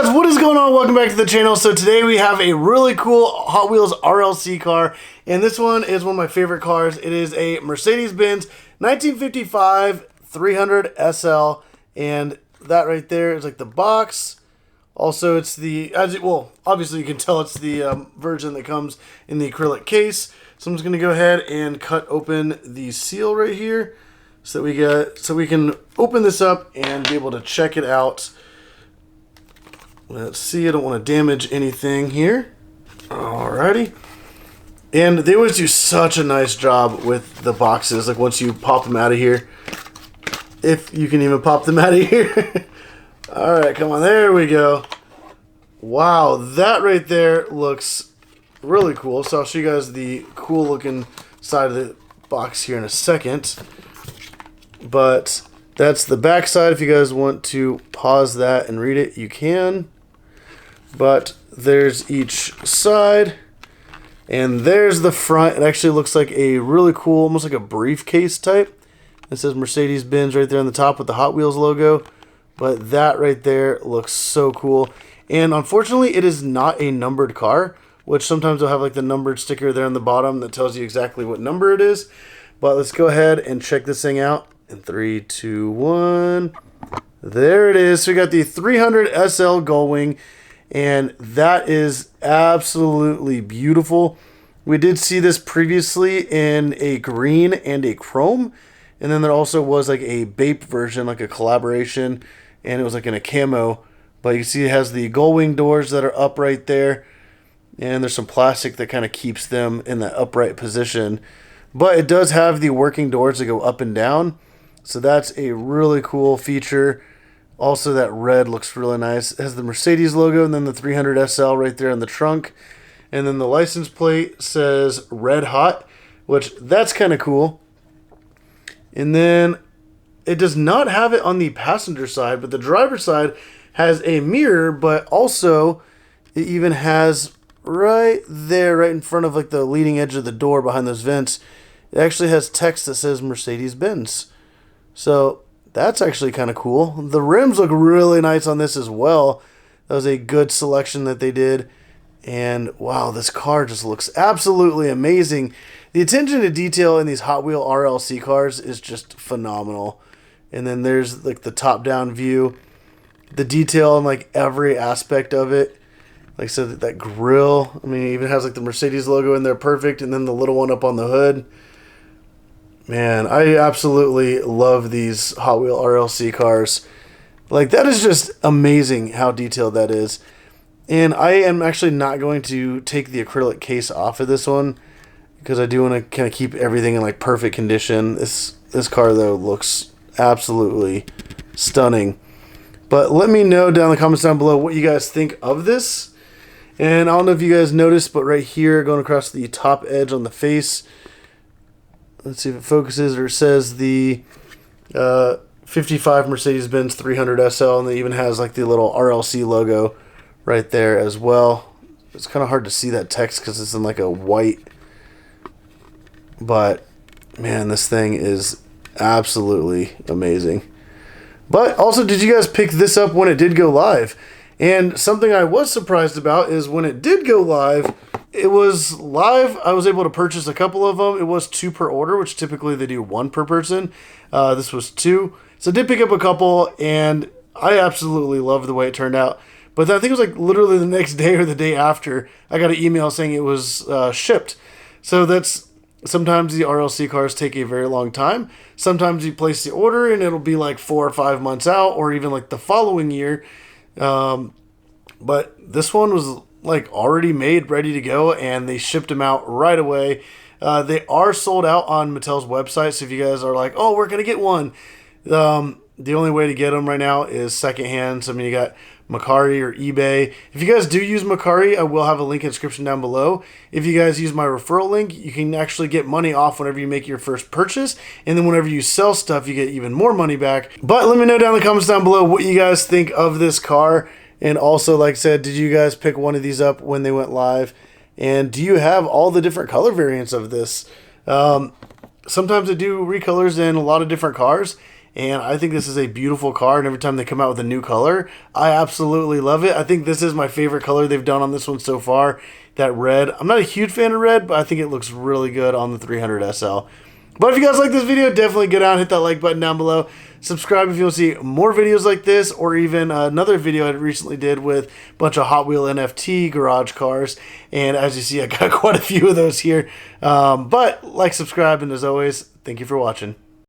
guys, what is going on? Welcome back to the channel. So today we have a really cool Hot Wheels RLC car, and this one is one of my favorite cars. It is a Mercedes Benz 1955 300 SL, and that right there is like the box. Also, it's the, obviously you can tell it's the version that comes in the acrylic case. So I'm just going to go ahead and cut open the seal right here so we can open this up and be able to check it out. Let's see, I don't want to damage anything here. Alrighty. And they always do such a nice job with the boxes, like once you pop them out of here. If you can even pop them out of here. Alright, come on, there we go. Wow, that right there looks really cool. So I'll show you guys the cool looking side of the box here in a second. But that's the back side. If you guys want to pause that and read it, you can. But there's each side, and there's the front. It actually looks like a really cool, almost like a briefcase type. It says Mercedes Benz right there on the top with the Hot Wheels logo. But that right there looks so cool. And unfortunately, it is not a numbered car, which sometimes they'll have like the numbered sticker there on the bottom that tells you exactly what number it is. But let's go ahead and check this thing out in 3, 2, 1. There it is. So we got the 300 SL gullwing. And that is absolutely beautiful. We did see this previously in a green and a chrome. And then there also was like a Bape version, like a collaboration. And it was like in a camo. But you can see it has the gullwing doors that are up right there. And there's some plastic that kind of keeps them in that upright position. But it does have the working doors that go up and down. So that's a really cool feature. Also, that red looks really nice. It has the Mercedes logo and then the 300 SL right there on the trunk. And then the license plate says Red Hot, which that's kind of cool. And then it does not have it on the passenger side, but the driver's side has a mirror, but also it even has right there, right in front of like the leading edge of the door behind those vents, it actually has text that says Mercedes Benz. So that's actually kind of cool. The rims look really nice on this as well. That was a good selection that they did. And wow, this car just looks absolutely amazing. The attention to detail in these Hot Wheel RLC cars is just phenomenal. And then there's like the top-down view. The detail in like every aspect of it. Like I said, that grille. I mean, it even has like the Mercedes logo in there, perfect. And then the little one up on the hood. Man, I absolutely love these Hot Wheel RLC cars. Like, that is just amazing how detailed that is. And I am actually not going to take the acrylic case off of this one because I do want to kind of keep everything in like perfect condition. This car though looks absolutely stunning. But let me know down in the comments down below what you guys think of this. And I don't know if you guys noticed, but right here going across the top edge on the face, let's see if it focuses, or it says the 55 Mercedes Benz 300 SL, and it even has like the little RLC logo right there as well. It's kind of hard to see that text because it's in like a white, but man, this thing is absolutely amazing. But also, did you guys pick this up when it did go live? And something I was surprised about is when it did go live, it was live. I was able to purchase a couple of them. It was 2 per order, which typically they do 1 per person. This was 2. So I did pick up a couple, and I absolutely love the way it turned out. But I think it was like literally the next day or the day after, I got an email saying it was shipped. So that's, sometimes the RLC cars take a very long time. Sometimes you place the order, and it'll be like 4 or 5 months out, or even like the following year. But this one was like already made, ready to go, and they shipped them out right away. They are sold out on Mattel's website, so if you guys are like, oh, we're gonna get one, the only way to get them right now is secondhand. So I mean, you got Mercari or eBay. If you guys do use Mercari, I will have a link in the description down below. If you guys use my referral link, you can actually get money off whenever you make your first purchase, and then whenever you sell stuff, you get even more money back. But let me know down in the comments down below what you guys think of this car. And also, like I said, did you guys pick one of these up when they went live? And do you have all the different color variants of this? Sometimes I do recolors in a lot of different cars. And I think this is a beautiful car, and every time they come out with a new color, I absolutely love it. I think this is my favorite color they've done on this one so far, that red. I'm not a huge fan of red, but I think it looks really good on the 300 SL. But if you guys like this video, definitely get out and hit that like button down below. Subscribe if you want to see more videos like this, or even another video I recently did with a bunch of Hot Wheel NFT garage cars. And as you see, I got quite a few of those here. But like, subscribe, and as always, thank you for watching.